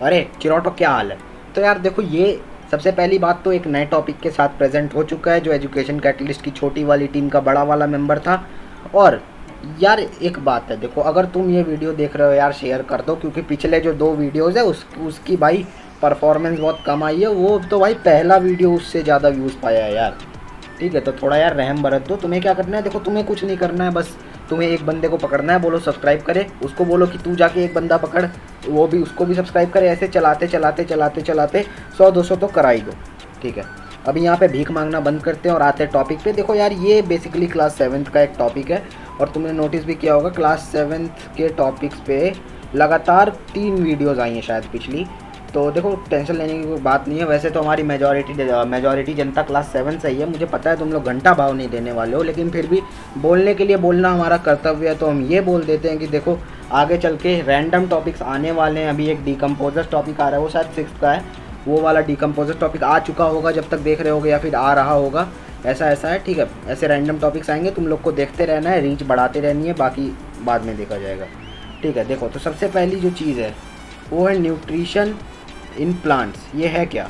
अरे चिरोटो क्या हाल है। तो यार देखो, ये सबसे पहली बात तो एक नए टॉपिक के साथ प्रेजेंट हो चुका है जो एजुकेशन कैटलिस्ट की छोटी वाली टीम का बड़ा वाला मेंबर था। और यार एक बात है, देखो अगर तुम ये वीडियो देख रहे हो यार, शेयर कर दो, क्योंकि पिछले जो 2 वीडियोज़ है उसकी भाई परफॉर्मेंस बहुत कम आई है। वो तो भाई पहला वीडियो उससे ज़्यादा व्यूज़ पाया है यार। ठीक है, तो थोड़ा यार रहम बरत दो। तुम्हें क्या करना है, देखो तुम्हें कुछ नहीं करना है, बस तुम्हें एक बंदे को पकड़ना है, बोलो सब्सक्राइब करे, उसको बोलो कि तू जाके एक बंदा पकड़, वो भी उसको भी सब्सक्राइब करे। ऐसे चलाते चलाते चलाते चलाते 100-200 तो करा ही दो। ठीक है, अभी यहाँ पे भीख मांगना बंद करते हैं और आते हैं टॉपिक पे। देखो यार, ये बेसिकली क्लास 7th का एक टॉपिक है और तुमने नोटिस भी किया होगा क्लास 7th के टॉपिक्स पे लगातार 3 वीडियोज़ आई हैं शायद पिछली। तो देखो टेंशन लेने की कोई बात नहीं है। वैसे तो हमारी मेजॉरिटी जनता क्लास 7 से ही है, मुझे पता है तुम लोग घंटा भाव नहीं देने वाले हो, लेकिन फिर भी बोलने के लिए बोलना हमारा कर्तव्य है। तो हम ये बोल देते हैं कि देखो आगे चल के रैंडम टॉपिक्स आने वाले हैं। अभी एक डिकम्पोजर टॉपिक आ रहा है, वो शायद 6th का है, वो वाला डिकम्पोजर टॉपिक आ चुका होगा जब तक देख रहे होगे, या फिर आ रहा होगा। ऐसा है। ठीक है, ऐसे रैंडम टॉपिक्स आएंगे, तुम लोग को देखते रहना है, रीच बढ़ाते रहनी है, बाकी बाद में देखा जाएगा। ठीक है, देखो तो सबसे पहली जो चीज़ है वो है न्यूट्रिशन इन प्लांट्स। ये है क्या?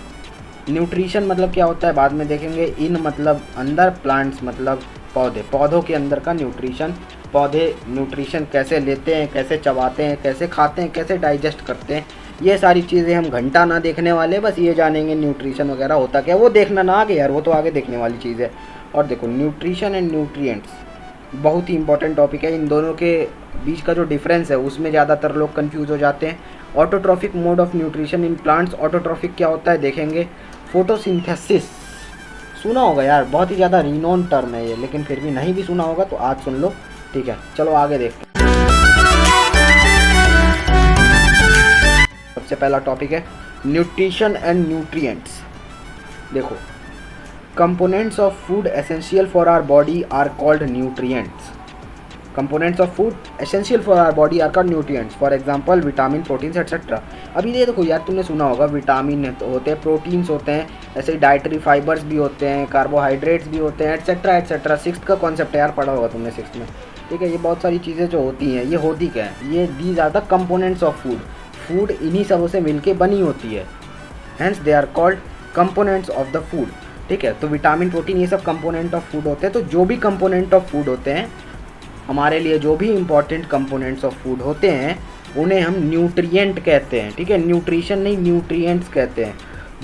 न्यूट्रिशन मतलब क्या होता है बाद में देखेंगे। इन मतलब अंदर, प्लांट्स मतलब पौधे, पौधों के अंदर का न्यूट्रिशन। पौधे न्यूट्रिशन कैसे लेते हैं, कैसे चबाते हैं, कैसे खाते हैं, कैसे डाइजेस्ट करते हैं, ये सारी चीज़ें हम घंटा ना देखने वाले, बस ये जानेंगे न्यूट्रिशन वगैरह होता क्या। वो देखना ना आगे यार, वो तो आगे देखने वाली चीज़ है। और देखो न्यूट्रिशन एंड न्यूट्रिएंट्स बहुत ही इंपॉर्टेंट टॉपिक है। इन दोनों के बीच का जो डिफरेंस है उसमें ज़्यादातर लोग कंफ्यूज हो जाते हैं। Autotrophic mode of nutrition in plants. Autotrophic क्या होता है देखेंगे। फोटोसिंथेसिस सुना होगा यार, बहुत ही ज़्यादा रिनोन टर्म है ये, लेकिन फिर भी नहीं भी सुना होगा तो आज सुन लो। ठीक है, चलो आगे देखते हैं। सबसे पहला टॉपिक है न्यूट्रिशन एंड न्यूट्रिएंट्स। देखो, components of food essential for our body are called nutrients. Components of food essential for our body are called nutrients. For example vitamin, proteins etcetera. अभी ये देखो यार, तुमने सुना होगा विटामिन होते हैं, प्रोटीन्स होते हैं, ऐसे डाइटरी फाइबर्स भी होते हैं, कार्बोहाइड्रेट्स भी होते हैं, एटसेट्रा एटसेट्रा। 6th का कॉन्सेप्ट यार पढ़ा होगा तुमने 6th में। ठीक है, ये बहुत सारी चीज़ें जो होती हैं, ये होती क्या है, ये these are the components of food. Food इन्हीं सबों से मिलके बनी होती है, hence they are called components of the food. ठीक है, तो विटामिन, प्रोटीन ये सब कंपोनेंट ऑफ फूड होते हैं। तो जो भी कंपोनेंट ऑफ फूड होते हैं हमारे लिए, जो भी इंपॉर्टेंट कंपोनेंट्स ऑफ फूड होते हैं, उन्हें हम न्यूट्रिएंट कहते हैं। ठीक है, न्यूट्रिशन नहीं, न्यूट्रिएंट्स कहते हैं।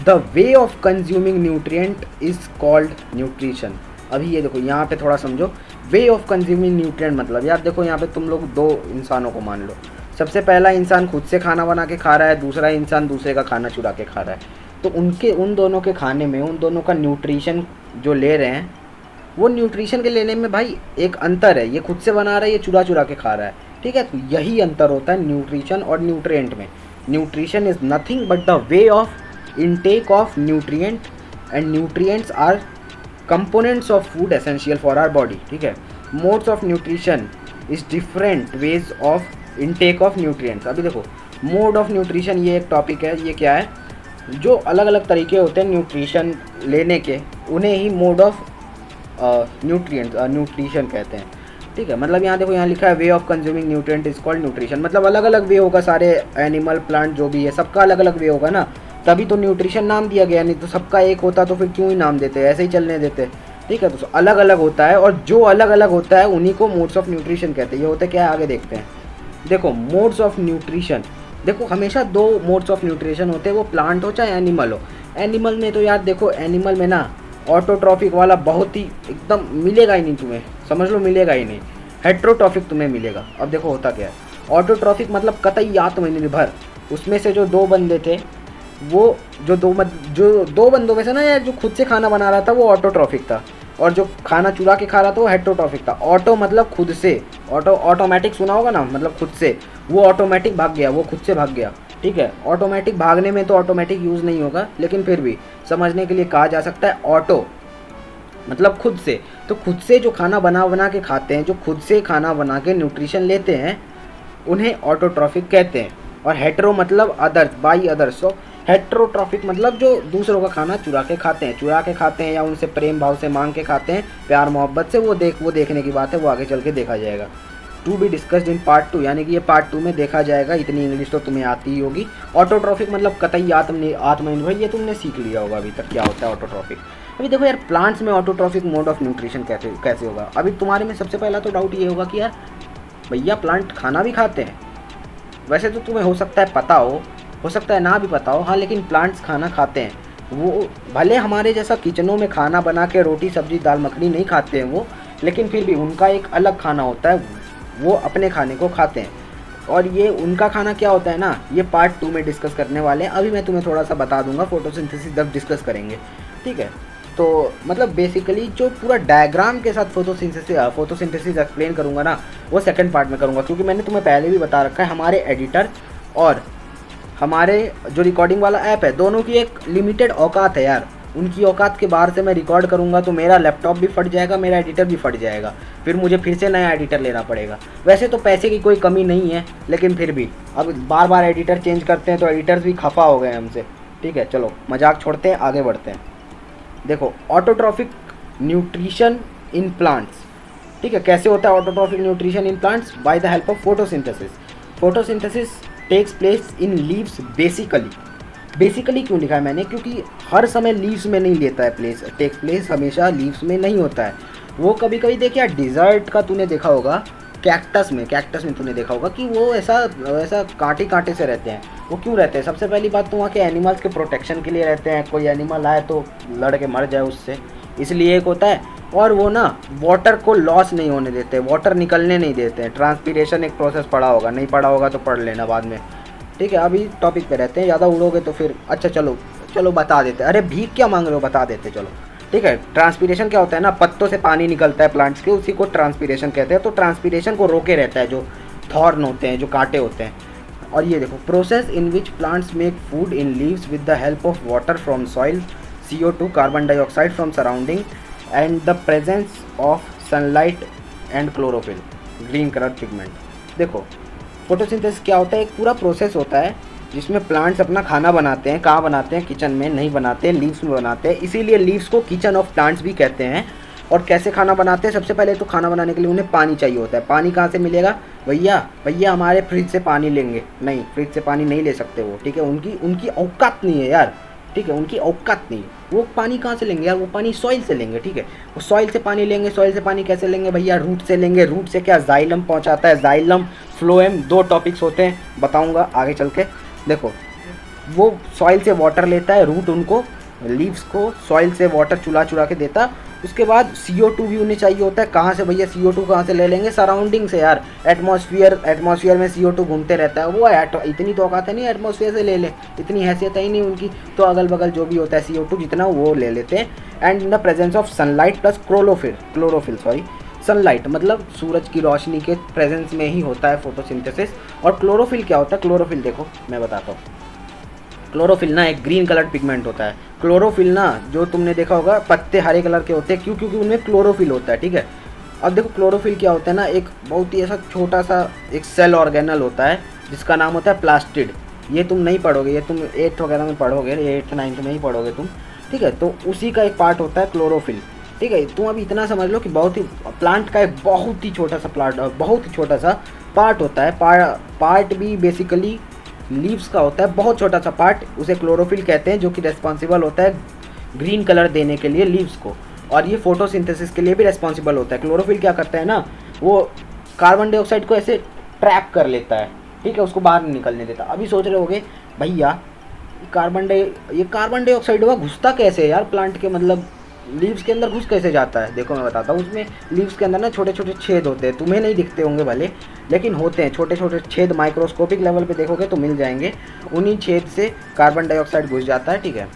The way of consuming nutrient is called nutrition. अभी ये देखो यहाँ पे थोड़ा समझो, वे ऑफ कंज्यूमिंग न्यूट्रिएंट मतलब यार देखो यहाँ पे तुम लोग 2 इंसानों को मान लो। सबसे पहला इंसान खुद से खाना बना के खा रहा है, दूसरा इंसान दूसरे का खाना चुरा के खा रहा है। तो उन दोनों के खाने में, उन दोनों का न्यूट्रिशन जो ले रहे हैं, वो न्यूट्रिशन के लेने में भाई एक अंतर है। ये खुद से बना रहा है, ये चुरा चुरा के खा रहा है। ठीक है, तो यही अंतर होता है न्यूट्रिशन और न्यूट्रिएंट में। Nutrition is nothing but the way of intake of nutrient and nutrients are components of food essential for our body. ठीक है, modes of nutrition is different ways of intake of nutrients. अभी देखो, mode of nutrition ये एक topic है। ये क्या है, जो अलग अलग तरीके होते हैं न्यूट्रिशन लेने के, उन्हें ही मोड ऑफ न्यूट्रिशन कहते हैं। ठीक है, मतलब यहाँ देखो, यहाँ लिखा है way of consuming nutrient is called nutrition. मतलब अलग अलग वे होगा, सारे एनिमल, प्लांट जो भी है सबका अलग अलग वे होगा ना, तभी तो न्यूट्रिशन नाम दिया गया। नहीं तो सबका एक होता तो फिर क्यों ही नाम देते, ऐसे ही चलने देते। ठीक है, तो अलग अलग होता है, और जो अलग अलग होता है उन्हीं को मोड्स ऑफ न्यूट्रिशन कहते हैं। ये होता है क्या है, आगे देखते हैं। देखो मोड्स ऑफ न्यूट्रिशन, देखो हमेशा 2 मोड्स ऑफ न्यूट्रिशन होते हैं, वो प्लांट हो चाहे एनिमल हो। एनिमल में तो यार देखो, एनिमल में ना ऑटोट्रॉफिक वाला बहुत ही एकदम मिलेगा ही नहीं तुम्हें, समझ लो मिलेगा ही नहीं। हेट्रोट्रॉफिक तुम्हें मिलेगा। अब देखो होता क्या है, ऑटोट्रॉफिक मतलब कतई आत्मनिर्भर। उसमें से जो 2 बंदे थे, वो जो दो बंदों में से ना यार, जो खुद से खाना बना रहा था वो ऑटोट्रॉफिक था, और जो खाना चुरा के खा रहा था वो हेट्रोट्रॉफिक था। ऑटो मतलब खुद से, ऑटोमेटिक सुना होगा ना, मतलब खुद से। वो ऑटोमेटिक भाग गया, वो खुद से भाग गया। ठीक है, ऑटोमेटिक भागने में तो ऑटोमेटिक यूज़ नहीं होगा, लेकिन फिर भी समझने के लिए कहा जा सकता है ऑटो मतलब खुद से। तो खुद से जो खाना बना के खाते हैं, जो खुद से खाना बना के न्यूट्रिशन लेते हैं, उन्हें ऑटोट्रॉफिक कहते हैं। और हेट्रो मतलब others, by others. So heterotrophic मतलब जो दूसरों का खाना चुरा के खाते हैं या उनसे प्रेम भाव से मांग के खाते हैं, प्यार मोहब्बत से। वो देखने की बात है, वो आगे चल के देखा जाएगा। To be discussed in part 2, यानी कि ये पार्ट 2 में देखा जाएगा। इतनी इंग्लिश तो तुम्हें आती ही होगी। ऑटोट्रॉफिक मतलब कतई आत्मनिर्भर, ये तुमने सीख लिया होगा अभी तक क्या होता है ऑटोट्रॉफिक। अभी देखो यार, प्लांट्स में ऑटोट्रॉफिक मोड ऑफ न्यूट्रिशन कैसे होगा। अभी तुम्हारे में सबसे पहला तो डाउट ये होगा कि यार भैया प्लांट खाना भी खाते हैं। वैसे तो तुम्हें हो सकता है पता हो सकता है ना भी पता हो, हाँ, लेकिन प्लांट्स खाना खाते हैं। वो भले हमारे जैसा किचनों में खाना बना के रोटी सब्जी दाल मखनी नहीं खाते हैं वो, लेकिन फिर भी उनका एक अलग खाना होता है, वो अपने खाने को खाते हैं। और ये उनका खाना क्या होता है ना, ये पार्ट 2 में डिस्कस करने वाले हैं। अभी मैं तुम्हें थोड़ा सा बता दूंगा, फोटोसिंथेसिस जब डिस्कस करेंगे, ठीक है। तो मतलब बेसिकली जो पूरा डायग्राम के साथ फोटोसिंथेसिस एक्सप्लेन करूंगा ना, वो सेकंड पार्ट में करूंगा, क्योंकि मैंने तुम्हें पहले भी बता रखा है हमारे एडिटर और हमारे जो रिकॉर्डिंग वाला ऐप है, दोनों की एक लिमिटेड औकात है यार। उनकी औकात के बाहर से मैं रिकॉर्ड करूंगा तो मेरा लैपटॉप भी फट जाएगा, मेरा एडिटर भी फट जाएगा, फिर मुझे फिर से नया एडिटर लेना पड़ेगा। वैसे तो पैसे की कोई कमी नहीं है, लेकिन फिर भी अब बार बार एडिटर चेंज करते हैं तो एडिटर्स भी खफा हो गए हमसे, ठीक है। चलो मजाक छोड़ते हैं, आगे बढ़ते हैं। देखो ऑटोट्रॉफिक न्यूट्रिशन इन प्लांट्स, ठीक है। कैसे होता है autotrophic nutrition in plants? By the help of photosynthesis. Photosynthesis takes place in leaves basically क्यों लिखा है मैंने? क्योंकि हर समय लीव्स में नहीं लेता है टेक्स प्लेस हमेशा लीव्स में नहीं होता है। वो कभी कभी देखिए डिज़र्ट का तूने देखा होगा, कैक्टस में तूने देखा होगा कि वो ऐसा कांटे से रहते हैं। वो क्यों रहते हैं? सबसे पहली बात तो वहाँ के एनिमल्स के प्रोटेक्शन के लिए रहते हैं, कोई एनिमल आए तो लड़ के मर जाए उससे, इसलिए एक होता है। और वो ना वाटर को लॉस नहीं होने देते, वाटर निकलने नहीं देते हैं। ट्रांसपीरेशन एक प्रोसेस पढ़ा होगा, नहीं पढ़ा होगा तो पढ़ लेना बाद में, ठीक है। अभी टॉपिक पे रहते हैं, ज़्यादा उड़ोगे तो फिर अच्छा चलो बता देते। अरे भीख क्या मांग रहे हो, बता देते चलो, ठीक है। ट्रांसपीरेशन क्या होता है ना, पत्तों से पानी निकलता है प्लांट्स के, उसी को ट्रांसपीरेशन कहते हैं। तो ट्रांसपीरेशन को रोके रहता है जो थॉर्न होते हैं, जो कांटे होते हैं। और ये देखो, process in which plants make food in leaves with the help of water from soil, CO2 carbon dioxide from surrounding and the presence of sunlight and chlorophyll green colour pigment. देखो फोटोसिंथेसिस क्या होता है? एक पूरा process होता है जिसमें plants अपना खाना बनाते हैं। कहाँ बनाते हैं? किचन में नहीं बनाते, लीव्स में बनाते हैं। इसीलिए लीव्स को किचन ऑफ प्लांट्स भी कहते हैं। और कैसे खाना बनाते हैं? सबसे पहले तो खाना बनाने के लिए उन्हें पानी चाहिए होता है। पानी कहाँ से मिलेगा? भैया हमारे फ्रिज से पानी लेंगे? नहीं, फ्रिज से पानी नहीं ले सकते वो, ठीक है। उनकी औकात नहीं है यार, ठीक है, उनकी औकात नहीं। वो पानी कहाँ से लेंगे यार? वो पानी सॉइल से लेंगे, ठीक है। वो सॉइल से पानी लेंगे। सॉइल से पानी कैसे लेंगे भैया? रूट से लेंगे। रूट से क्या? जाइलम पहुँचाता है, जाइलम फ्लोएम, 2 टॉपिक्स होते हैं, बताऊँगा आगे चल के। देखो वो सॉइल से वाटर लेता है, रूट उनको लीव्स को सॉइल से वाटर चुरा के देता। उसके बाद CO2 भी उन्हें चाहिए होता है। कहाँ से भैया? CO2 कहाँ से ले लेंगे? सराउंडिंग से यार। एटमॉस्फेयर में CO2 घूमते रहता है। वो इतनी तो औकात है नहीं एटमॉस्फेयर से ले ले, इतनी हैसियत है ही नहीं उनकी। तो अगल बगल जो भी होता है CO2 जितना, वो ले लेते हैं। And in the presence of sunlight plus chlorophyll sunlight मतलब सूरज की रोशनी के प्रेजेंस में ही होता है फोटोसिंथेसिस। और क्लोरोफिल क्या होता है? क्लोरोफिल देखो मैं बताता हूँ। क्लोरोफिल ना एक ग्रीन कलर पिगमेंट होता है। क्लोरोफिल ना जो तुमने देखा होगा पत्ते हरे कलर के होते हैं, क्यों? क्योंकि उनमें क्लोरोफिल होता है, ठीक है। अब देखो क्लोरोफिल क्या होता है ना, एक बहुत ही ऐसा छोटा सा एक सेल ऑर्गेनल होता है जिसका नाम होता है प्लास्टिड। ये तुम नहीं पढ़ोगे, ये तुम 8th वगैरह में पढ़ोगे, 8th 9th में ही पढ़ोगे तुम, ठीक है। तो उसी का एक पार्ट होता है क्लोरोफिल, ठीक है। तुम अभी इतना समझ लो कि बहुत ही प्लांट का एक बहुत ही छोटा सा पार्ट होता है। पार्ट भी बेसिकली लीव्स का होता है, बहुत छोटा सा पार्ट, उसे क्लोरोफिल कहते हैं, जो कि रेस्पॉन्सिबल होता है ग्रीन कलर देने के लिए लीव्स को। और ये फोटोसिंथेसिस के लिए भी रेस्पॉन्सिबल होता है। क्लोरोफिल क्या करता है ना, वो कार्बन डाइऑक्साइड को ऐसे ट्रैप कर लेता है, ठीक है, उसको बाहर नहीं निकलने देता। अभी सोच रहे होगे भैया कार्बन डाइऑक्साइड हुआ घुसता कैसे यार प्लांट के, मतलब लीव्स के अंदर घुस कैसे जाता है? देखो मैं बताता हूँ। उसमें लीव्स के अंदर ना छोटे छोटे छेद होते हैं, तुम्हें नहीं दिखते होंगे भले, लेकिन होते हैं छोटे छोटे छेद। माइक्रोस्कोपिक लेवल पे देखोगे तो मिल जाएंगे। उन्हीं छेद से कार्बन डाइऑक्साइड घुस जाता है, ठीक है।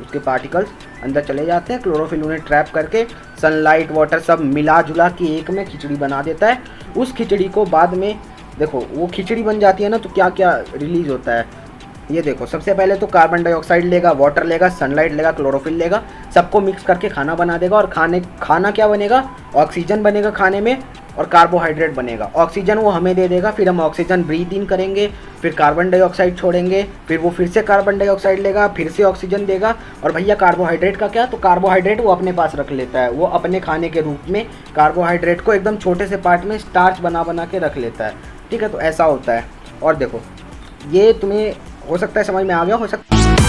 उसके पार्टिकल्स अंदर चले जाते हैं। क्लोरोफिल उन्हें ट्रैप करके सनलाइट वाटर सब मिला जुला के एक में खिचड़ी बना देता है। उस खिचड़ी को बाद में देखो वो खिचड़ी बन जाती है ना, तो क्या क्या रिलीज होता है ये देखो। सबसे पहले तो कार्बन डाइऑक्साइड लेगा, वाटर लेगा, सनलाइट लेगा, क्लोरोफिल लेगा, सबको मिक्स करके खाना बना देगा। और खाना क्या बनेगा? ऑक्सीजन बनेगा खाने में, और कार्बोहाइड्रेट बनेगा। ऑक्सीजन वो हमें दे देगा, फिर हम ऑक्सीजन ब्रीथ इन करेंगे, फिर कार्बन डाइऑक्साइड छोड़ेंगे, फिर वो फिर से कार्बन डाइऑक्साइड लेगा, फिर से ऑक्सीजन देगा। और भैया कार्बोहाइड्रेट का क्या, तो कार्बोहाइड्रेट वो अपने पास रख लेता है, वो अपने खाने के रूप में कार्बोहाइड्रेट को एकदम छोटे से पार्ट में स्टार्च बना बना के रख लेता है। ठीक है, तो ऐसा होता है। और देखो ये तुम्हें हो सकता है समझ में आ गया, हो सकता है